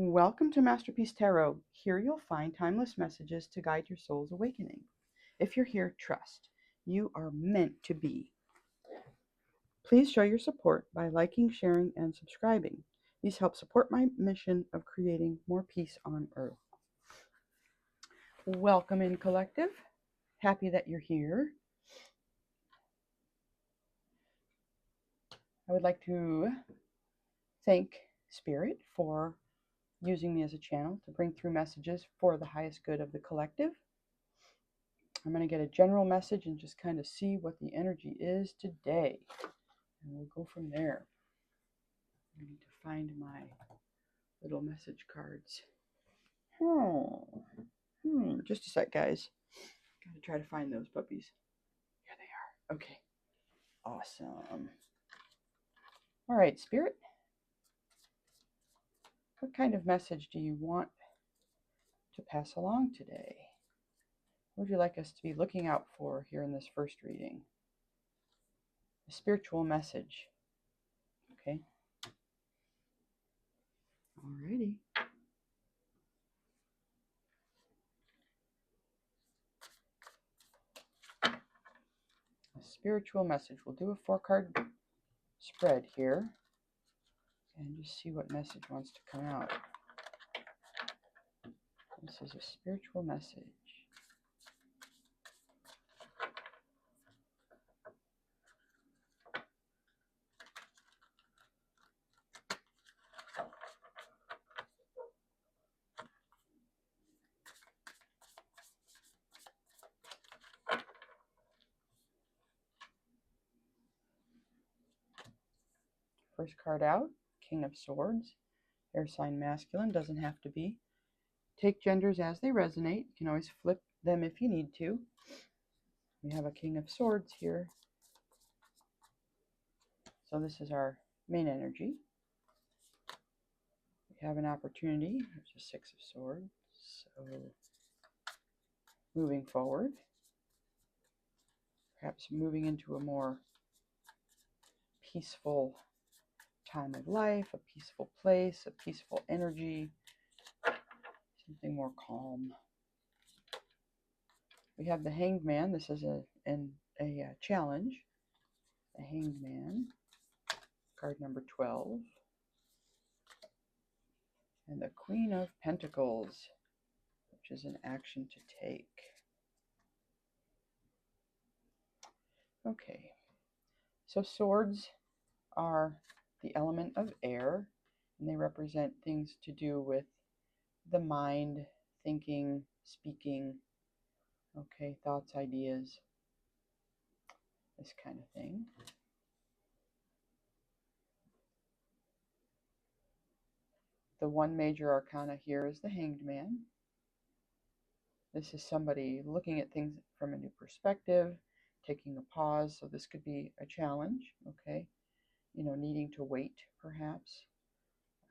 Welcome to Masterpiece Tarot. Here you'll find timeless messages to guide your soul's awakening. If you're here, trust. You are meant to be. Please show your support by liking, sharing, and subscribing. These help support my mission of creating more peace on Earth. Welcome in, collective. Happy that you're here. I would like to thank Spirit for using me as a channel to bring through messages for the highest good of the collective. I'm going to get a general message and just kind of see what the energy is today. And we'll go from there. I need to find my little message cards. Just a sec, guys. Got to try to find those puppies. Here they are. Okay. Awesome. All right, Spirit. What kind of message do you want to pass along today? What would you like us to be looking out for here in this first reading? A spiritual message. Okay. Alrighty. A spiritual message. We'll do a 4-card spread here and just see what message wants to come out. This is a spiritual message. First card out, King of Swords. Air sign masculine, doesn't have to be. Take genders as they resonate. You can always flip them if you need to. We have a King of Swords here. So this is our main energy. We have an opportunity. There's a 6 of Swords. So moving forward. Perhaps moving into a more peaceful time of life, a peaceful place, a peaceful energy, something more calm. We have the Hanged Man. This is a challenge. The Hanged Man, card number 12. And the Queen of Pentacles, which is an action to take. Okay, so swords are the element of air, and they represent things to do with the mind, thinking, speaking, okay, thoughts, ideas, this kind of thing. The one major arcana here is the Hanged Man. This is somebody looking at things from a new perspective, taking a pause, so this could be a challenge, okay? You know, needing to wait, perhaps.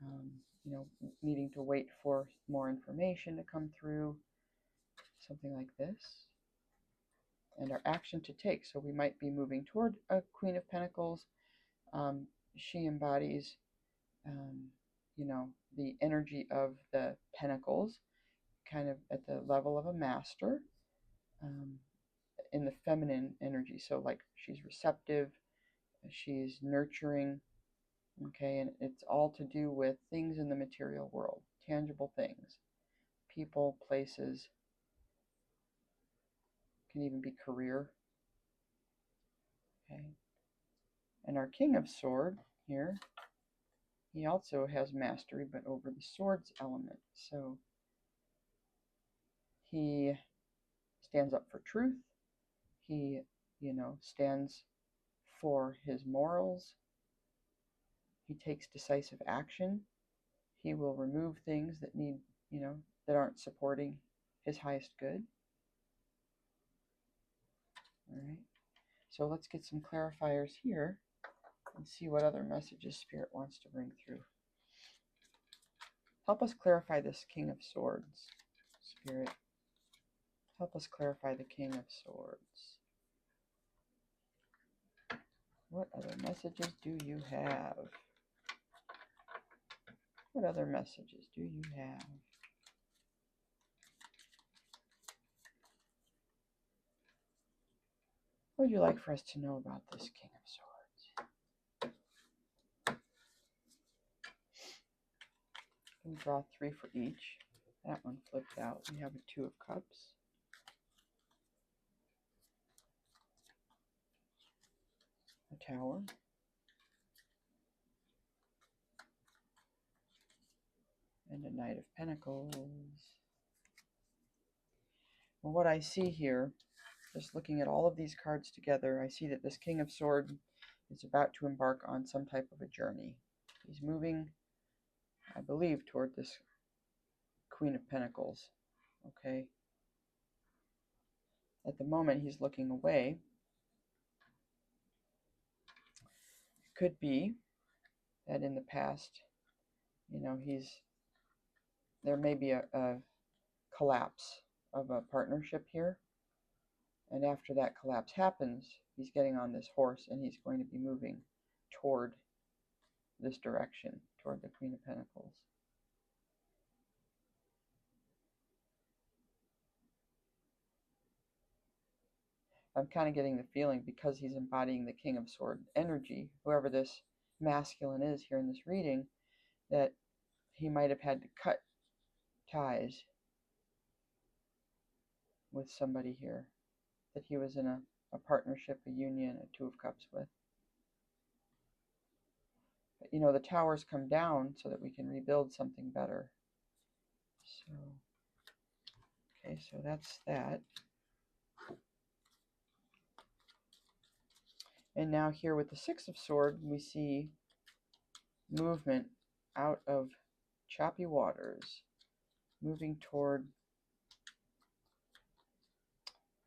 You know, needing to wait for more information to come through, something like this. And our action to take. So we might be moving toward a Queen of Pentacles. She embodies, you know, the energy of the Pentacles, kind of at the level of a master, in the feminine energy. So like she's receptive, she's nurturing, okay, and it's all to do with things in the material world, tangible things, people, places, can even be career, okay. And our King of Sword here, he also has mastery, but over the swords element. So he stands up for truth. He, you know, stands for his morals. He takes decisive action. He will remove things that need, you know, that aren't supporting his highest good. All right. So let's get some clarifiers here and see what other messages Spirit wants to bring through. Help us clarify this King of Swords, Spirit. Help us clarify the King of Swords. What other messages do you have? What other messages do you have? What would you like for us to know about this King of Swords? We'll draw 3 for each. That one flipped out. We have a 2 of Cups. A Tower. And a Knight of Pentacles. Well, what I see here, just looking at all of these cards together, I see that this King of Swords is about to embark on some type of a journey. He's moving, I believe, toward this Queen of Pentacles. Okay. At the moment, he's looking away. It could be that in the past, there may be a collapse of a partnership here. And after that collapse happens, he's getting on this horse and he's going to be moving toward this direction, toward the Queen of Pentacles. I'm kind of getting the feeling, because he's embodying the King of Swords energy, whoever this masculine is here in this reading, that he might have had to cut ties with somebody here that he was in a partnership, a union, a 2 of Cups with. But, the towers come down so that we can rebuild something better. So, okay, so that's that. And now here with the 6 of Swords, we see movement out of choppy waters, moving toward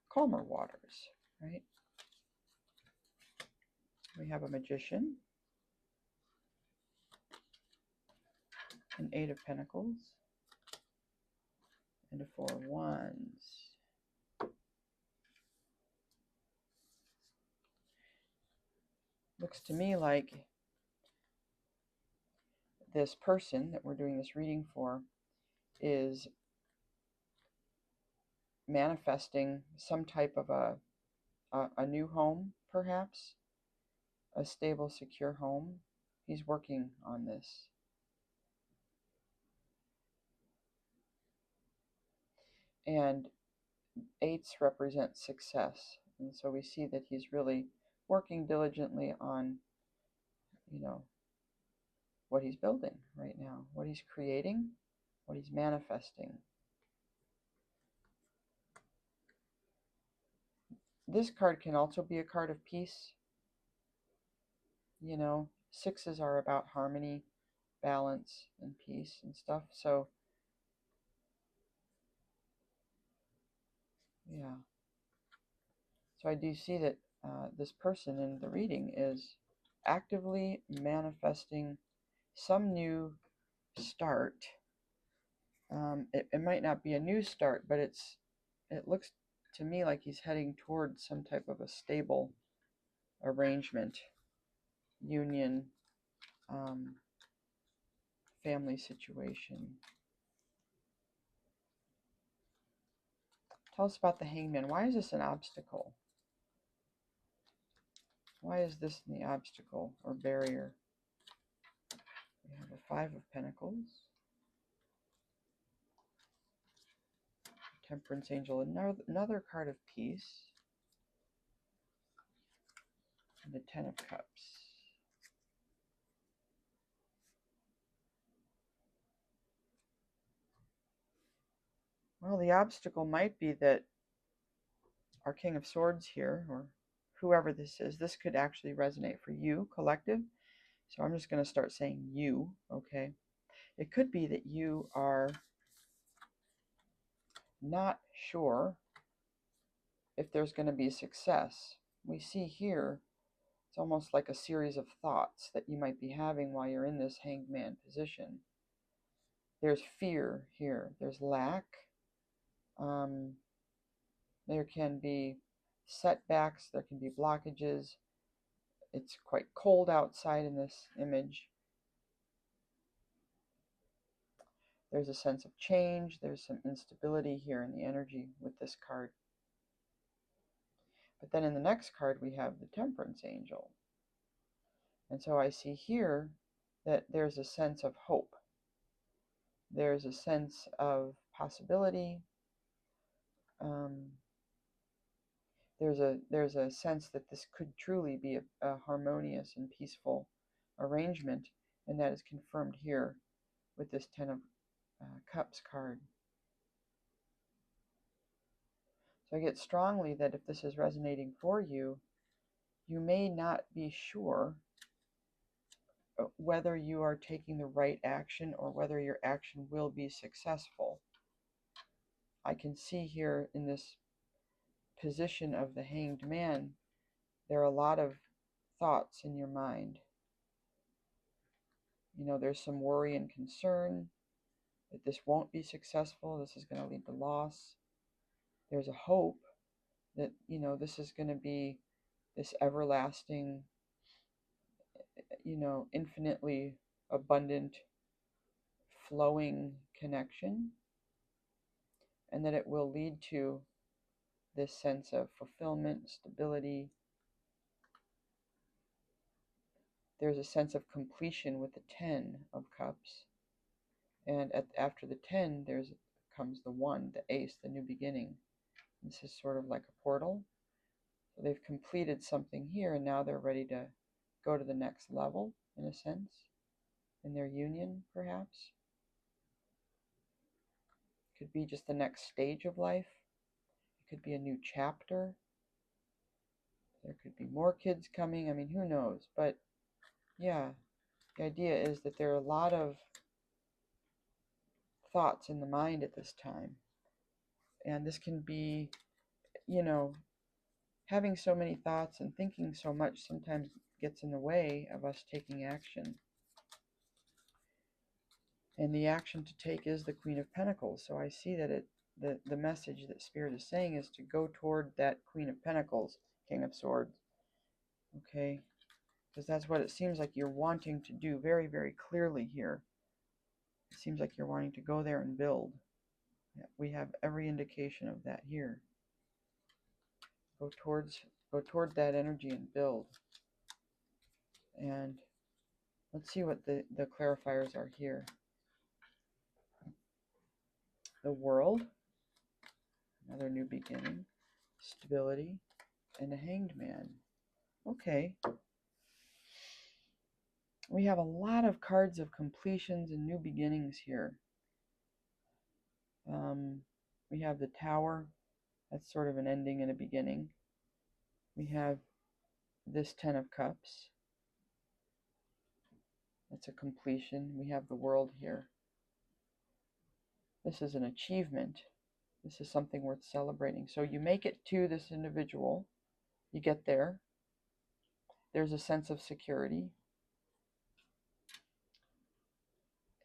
calmer waters, right? We have a Magician, an 8 of Pentacles, and a 4 of Wands. Looks to me like this person that we're doing this reading for is manifesting some type of a new home, perhaps, a stable, secure home. He's working on this. And 8s represent success. And so we see that he's really working diligently on, what he's building right now, what he's creating, what he's manifesting. This card can also be a card of peace. 6s are about harmony, balance, and peace and stuff. So, yeah. So I do see that this person in the reading is actively manifesting some new start. It might not be a new start, but it looks to me like he's heading towards some type of a stable arrangement, union, family situation. Tell us about the Hangman. Why is this an obstacle? Why is this the obstacle or barrier? We have a 5 of Pentacles, Temperance Angel, another card of peace, and the 10 of Cups. Well, the obstacle might be that our King of Swords here, or whoever this is, this could actually resonate for you, collective. So I'm just going to start saying you, okay? It could be that you are not sure if there's going to be success. We see here, it's almost like a series of thoughts that you might be having while you're in this Hanged Man position. There's fear here. There's lack. There can be setbacks. There can be blockages. It's quite cold outside in this image. There's a sense of change. There's some instability here in the energy with this card. But then in the next card, we have the Temperance Angel. And so I see here that there's a sense of hope. There's a sense of possibility. There's a sense that this could truly be a harmonious and peaceful arrangement, and that is confirmed here with this Ten of Cups card. So I get strongly that if this is resonating for you, you may not be sure whether you are taking the right action or whether your action will be successful. I can see here in this position of the Hanged Man, there are a lot of thoughts in your mind. You know, there's some worry and concern that this won't be successful, this is going to lead to loss. There's a hope that, you know, this is going to be this everlasting, you know, infinitely abundant, flowing connection, and that it will lead to this sense of fulfillment, stability. There's a sense of completion with the Ten of Cups. And after the 10, comes the 1, the Ace, the new beginning. This is sort of like a portal. So they've completed something here, and now they're ready to go to the next level, in a sense, in their union, perhaps. It could be just the next stage of life. It could be a new chapter. There could be more kids coming. I mean, who knows? But yeah, the idea is that there are a lot of thoughts in the mind at this time. And this can be, you know, having so many thoughts and thinking so much sometimes gets in the way of us taking action. And the action to take is the Queen of Pentacles. So I see that the message that Spirit is saying is to go toward that Queen of Pentacles, King of Swords. Okay? Because that's what it seems like you're wanting to do very, very clearly here. It seems like you're wanting to go there and build. Yeah, we have every indication of that here. Go toward that energy and build. And let's see what the clarifiers are here. The World, another new beginning, stability, and a Hanged Man. Okay. We have a lot of cards of completions and new beginnings here. We have the Tower. That's sort of an ending and a beginning. We have this Ten of Cups. That's a completion. We have the World here. This is an achievement. This is something worth celebrating. So you make it to this individual. You get there. There's a sense of security.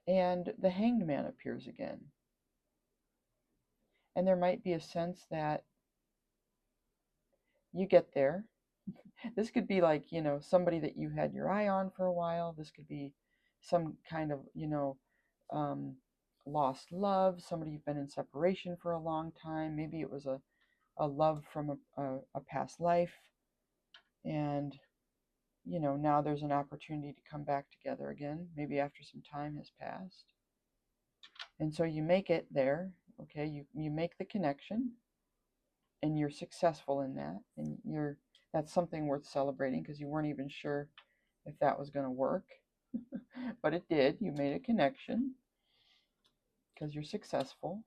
And the Hanged Man appears again. And there might be a sense that you get there. This could be like, you know, somebody that you had your eye on for a while. This could be some kind of, you know, lost love, somebody you've been in separation for a long time. Maybe it was a love from a past life. And, you know, now there's an opportunity to come back together again, maybe after some time has passed. And so you make it there, okay? You make the connection, and you're successful in that, and that's something worth celebrating because you weren't even sure if that was going to work. But it did. You made a connection because you're successful.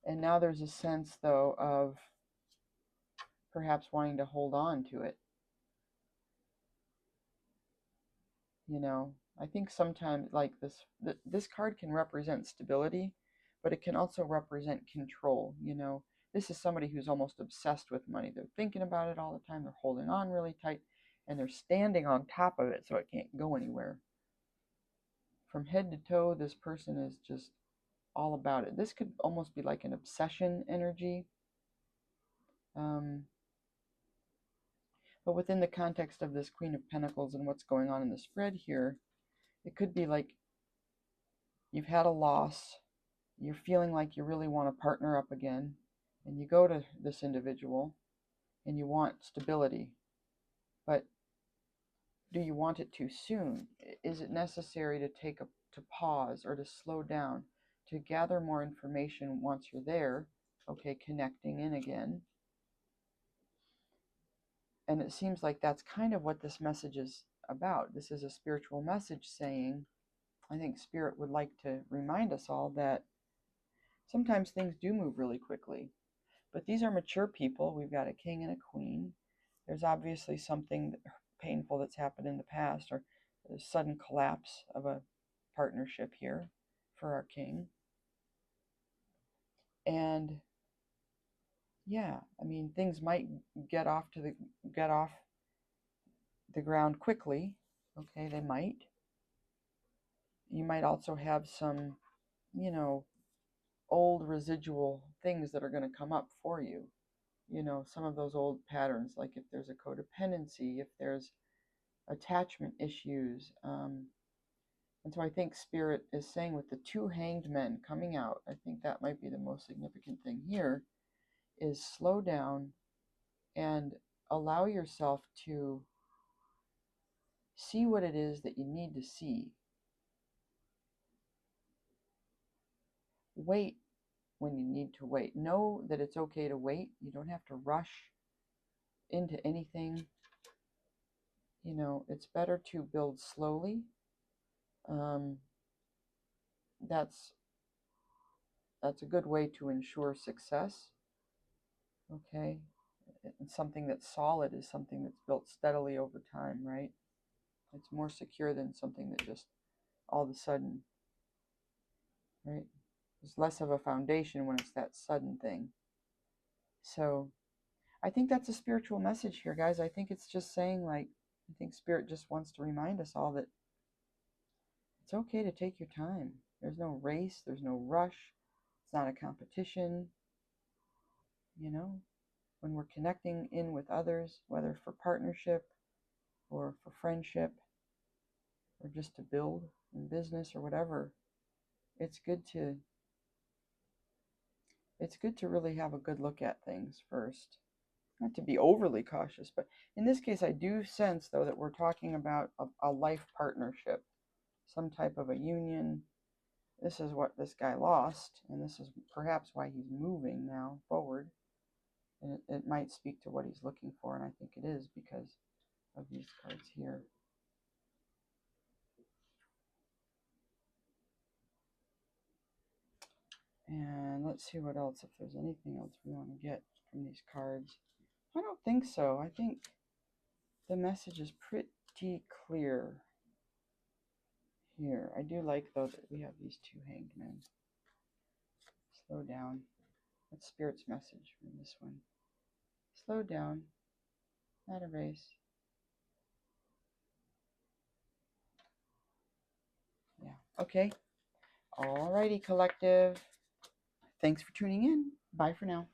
And now there's a sense, though, of perhaps wanting to hold on to it. You know, I think sometimes like this card can represent stability, but it can also represent control. You know, this is somebody who's almost obsessed with money. They're thinking about it all the time. They're holding on really tight, and they're standing on top of it so it can't go anywhere. From head to toe, this person is just all about it. This could almost be like an obsession energy. But within the context of this Queen of Pentacles and what's going on in the spread here, it could be like you've had a loss, you're feeling like you really want to partner up again, and you go to this individual and you want stability, but do you want it too soon? Is it necessary to to pause or to slow down, to gather more information once you're there? Okay, connecting in again. And it seems like that's kind of what this message is about. This is a spiritual message saying, I think Spirit would like to remind us all that sometimes things do move really quickly. But these are mature people. We've got a king and a queen. There's obviously something painful that's happened in the past, or the sudden collapse of a partnership here for our king. And yeah, I mean, things might get off the ground quickly. Okay, they might. You might also have some, you know, old residual things that are going to come up for you. You know, some of those old patterns, like if there's a codependency, if there's attachment issues. And so I think Spirit is saying with the two hanged men coming out, I think that might be the most significant thing here, is slow down and allow yourself to see what it is that you need to see. Wait when you need to wait. Know that it's okay to wait. You don't have to rush into anything. You know, it's better to build slowly. Um, that's a good way to ensure success. Okay, and something that's solid is something that's built steadily over time, right? It's more secure than something that just all of a sudden, right? There's less of a foundation when it's that sudden thing. So I think that's a spiritual message here, guys. I think it's just saying, like, I think Spirit just wants to remind us all that it's okay to take your time. There's no race, there's no rush, it's not a competition. You know, when we're connecting in with others, whether for partnership or for friendship or just to build in business or whatever, it's good to really have a good look at things first. Not to be overly cautious, but in this case I do sense though that we're talking about a life partnership, some type of a union. This is what this guy lost, and this is perhaps why he's moving now forward. And it might speak to what he's looking for, and I think it is because of these cards here. And let's see what else, if there's anything else we want to get from these cards. I don't think so. I think the message is pretty clear here. I do like, though, that we have these two hanged men. Slow down. That's Spirit's message from this one. Slow down. Not a race. Yeah. Okay. Alrighty, collective. Thanks for tuning in. Bye for now.